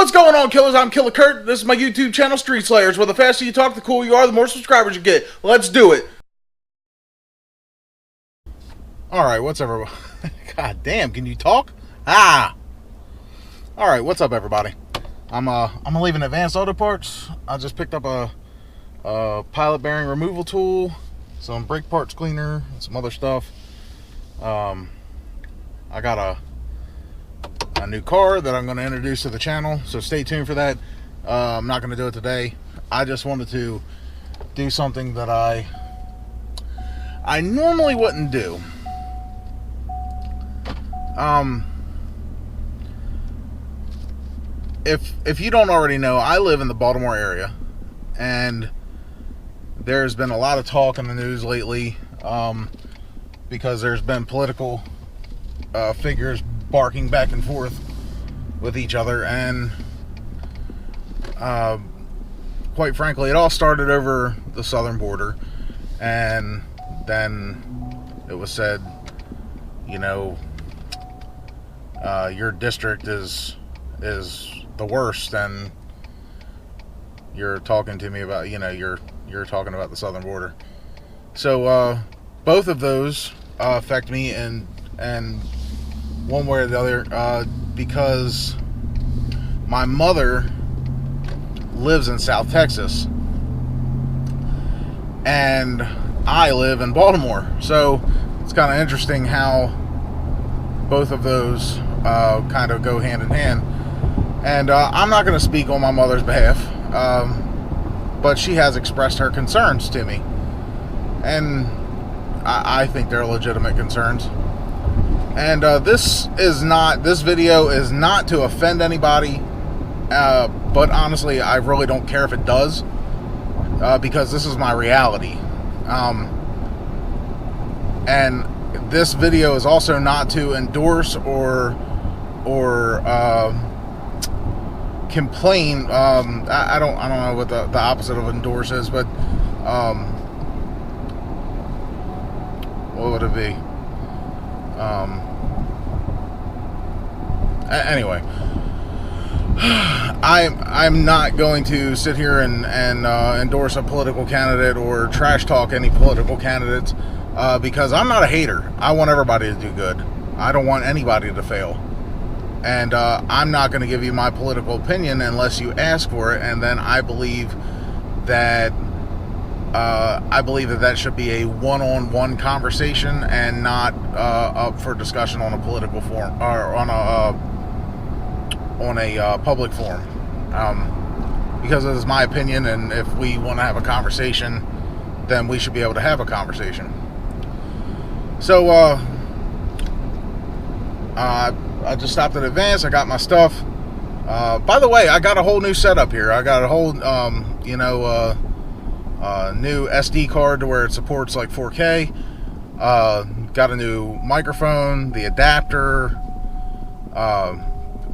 What's going on, killers? I'm Killer Kurt. This is my YouTube channel, Street Slayers, where the faster you talk, the cooler you are, the more subscribers you get. Let's do it. Alright, what's up, everybody? God damn, can you talk? Alright, what's up, everybody? I'm leaving Advanced Auto Parts. I just picked up a pilot bearing removal tool, some brake parts cleaner, and some other stuff. I got a new car that I'm going to introduce to the channel, so stay tuned for that. I'm not going to do it today. I just wanted to do something that I normally wouldn't do. If you don't already know, I live in the Baltimore area, and there's been a lot of talk in the news lately, because there's been political figures barking back and forth with each other, and quite frankly, it all started over the southern border, and then it was said, you know, your district is the worst, and you're talking to me about, you know, you're talking about the southern border. So both of those affect me and one way or the other, because my mother lives in South Texas and I live in Baltimore, so it's kind of interesting how both of those kind of go hand in hand. And I'm not going to speak on my mother's behalf, but she has expressed her concerns to me, and I think they're legitimate concerns. And this video is not to offend anybody, but honestly, I really don't care if it does, because this is my reality. And this video is also not to endorse or complain. I don't know what the opposite of endorse is, but what would it be? Anyway, I'm not going to sit here and endorse a political candidate or trash talk any political candidates, because I'm not a hater. I want everybody to do good. I don't want anybody to fail. And I'm not going to give you my political opinion unless you ask for it, and then I believe that that should be a one-on-one conversation and not up for discussion on a political forum or on a public forum, because it is my opinion, and if we want to have a conversation, then we should be able to have a conversation. So I just stopped at Advance. I got my stuff. By the way, I got a whole new setup here. I got a whole new SD card to where it supports like 4K. Got a new microphone, the adapter,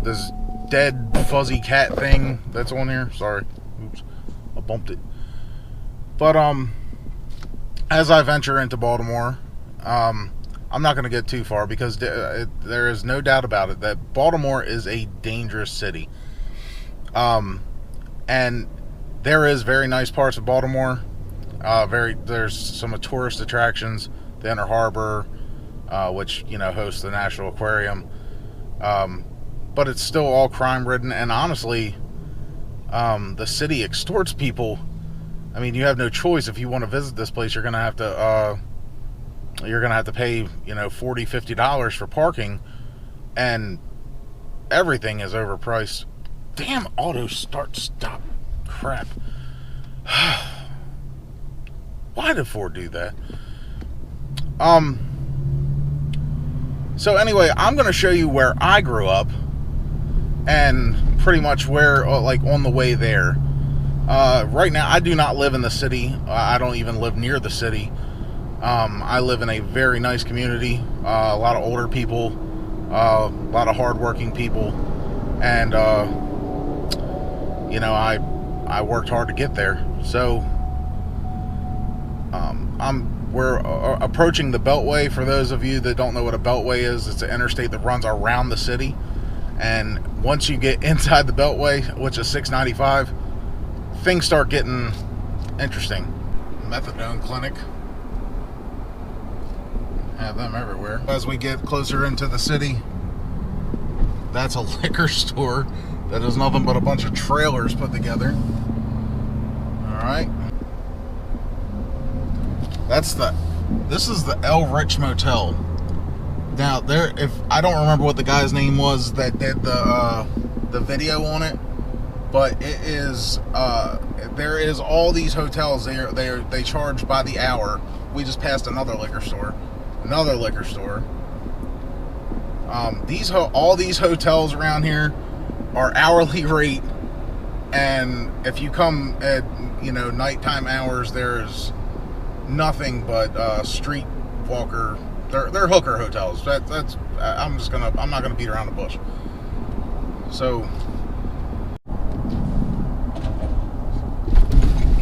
this dead fuzzy cat thing that's on here. Sorry, oops, I bumped it. But as I venture into Baltimore, I'm not going to get too far, because there is no doubt about it that Baltimore is a dangerous city. And there is very nice parts of Baltimore. There's some tourist attractions, the Inner Harbor, which, you know, hosts the National Aquarium. But it's still all crime-ridden, and honestly, the city extorts people. I mean, you have no choice. If you want to visit this place, you're going to have to pay, you know, $40, $50 for parking, and everything is overpriced. Damn auto start stop crap. Why did Ford do that? So anyway, I'm going to show you where I grew up, and pretty much where, like, on the way there. Right now, I do not live in the city. I don't even live near the city. I live in a very nice community, a lot of older people, a lot of hardworking people, and you know, I worked hard to get there. So we're approaching the Beltway. For those of you that don't know what a Beltway is, it's an interstate that runs around the city, and once you get inside the Beltway, which is 695, things start getting interesting. Methadone clinic. Have them everywhere. As we get closer into the city, that's a liquor store that is nothing but a bunch of trailers put together. Alright. This is the El Rich Motel. Now if I don't remember what the guy's name was that did the video on it, but it is there is all these hotels they charge by the hour. We just passed another liquor store. All these hotels around here are hourly rate, and if you come at nighttime hours, there's nothing but street walker. They're hooker hotels. That's I'm not gonna beat around the bush. So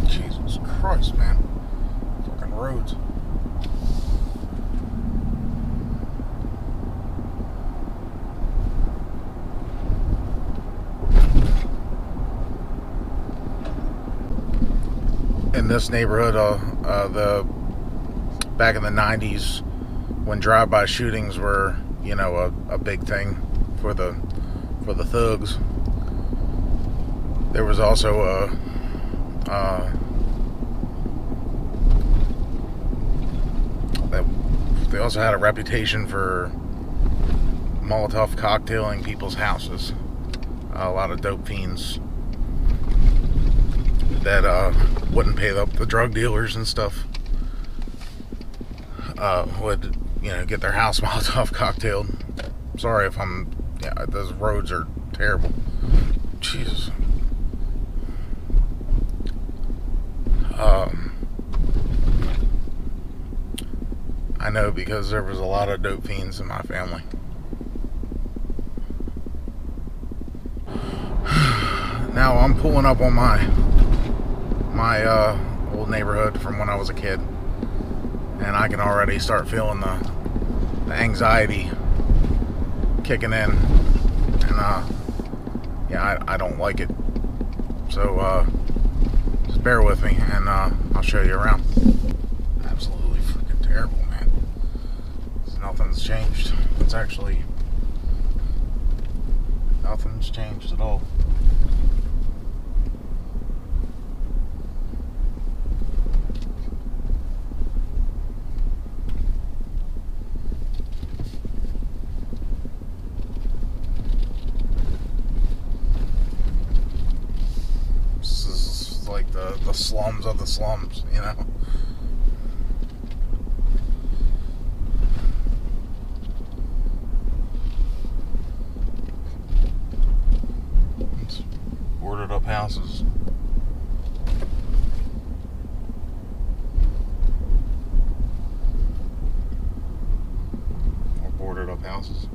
Jesus Christ, man, fucking roads. In this neighborhood, back in the 90s, when drive-by shootings were, a big thing for the thugs, there was also they also had a reputation for Molotov cocktailing people's houses. A lot of dope fiends that wouldn't pay up the drug dealers and stuff would get their house Molotov cocktailed. Sorry if those roads are terrible. Jesus. I know, because there was a lot of dope fiends in my family. Now I'm pulling up on my old neighborhood from when I was a kid, and I can already start feeling the anxiety kicking in, and I don't like it. So just bear with me, and I'll show you around. Absolutely freaking terrible, man. Nothing's changed. It's actually nothing's changed at all. Like the slums of the slums, It's boarded up houses. Or boarded up houses.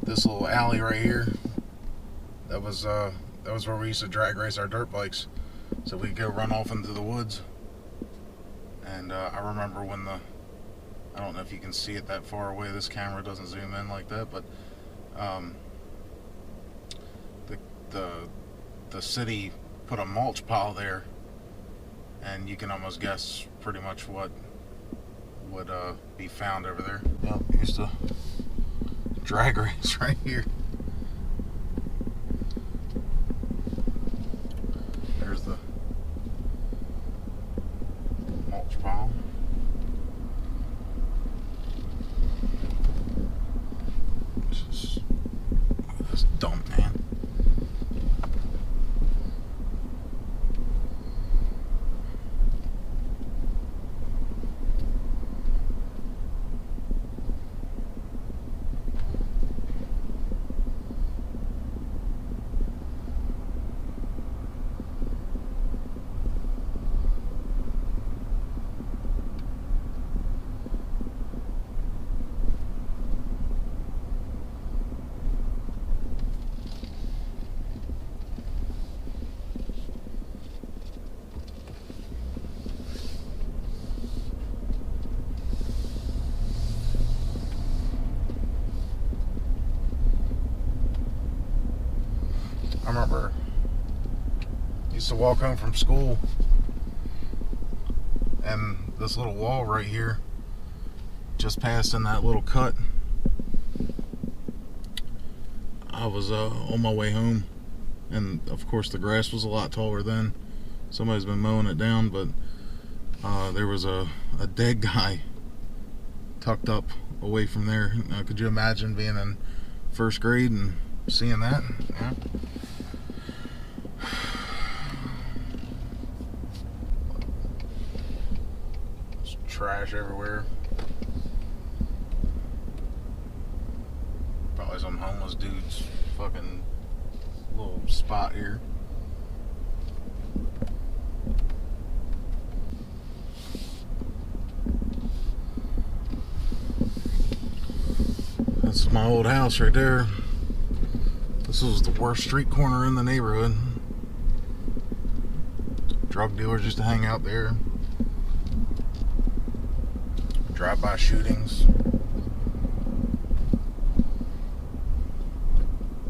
This little alley right here, that was where we used to drag race our dirt bikes, so we'd go run off into the woods. And I remember when I don't know if you can see it that far away, this camera doesn't zoom in like that, but the city put a mulch pile there, and you can almost guess pretty much what would be found over there. Yep, used to drag race right here. There's the mulch pile. remember I used to walk home from school, and this little wall right here, just passed in that little cut. I was on my way home, and of course the grass was a lot taller then. Somebody's been mowing it down, but there was a dead guy tucked up away from there. Now, could you imagine being in first grade and seeing that? Yeah. There's trash everywhere. Probably some homeless dude's fucking little spot here. That's my old house right there. This was the worst street corner in the neighborhood. Drug dealers used to hang out there. Drive-by shootings.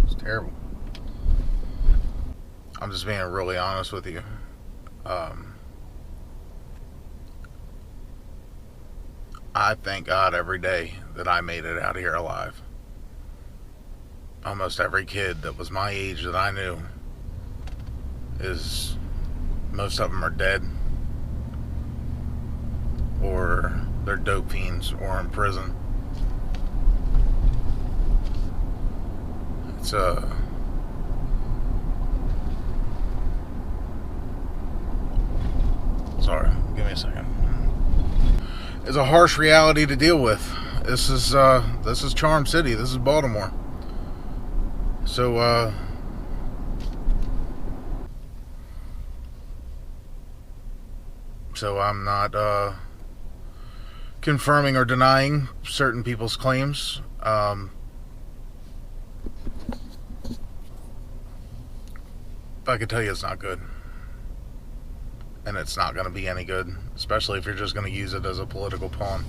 It's terrible. I'm just being really honest with you. I thank God every day that I made it out of here alive. Almost every kid that was my age that I knew most of them are dead, or they're dope fiends, or in prison. It's sorry, give me a second. It's a harsh reality to deal with. This is Charm City. This is Baltimore. So I'm not confirming or denying certain people's claims. But I can tell you it's not good. And it's not going to be any good, especially if you're just going to use it as a political pawn.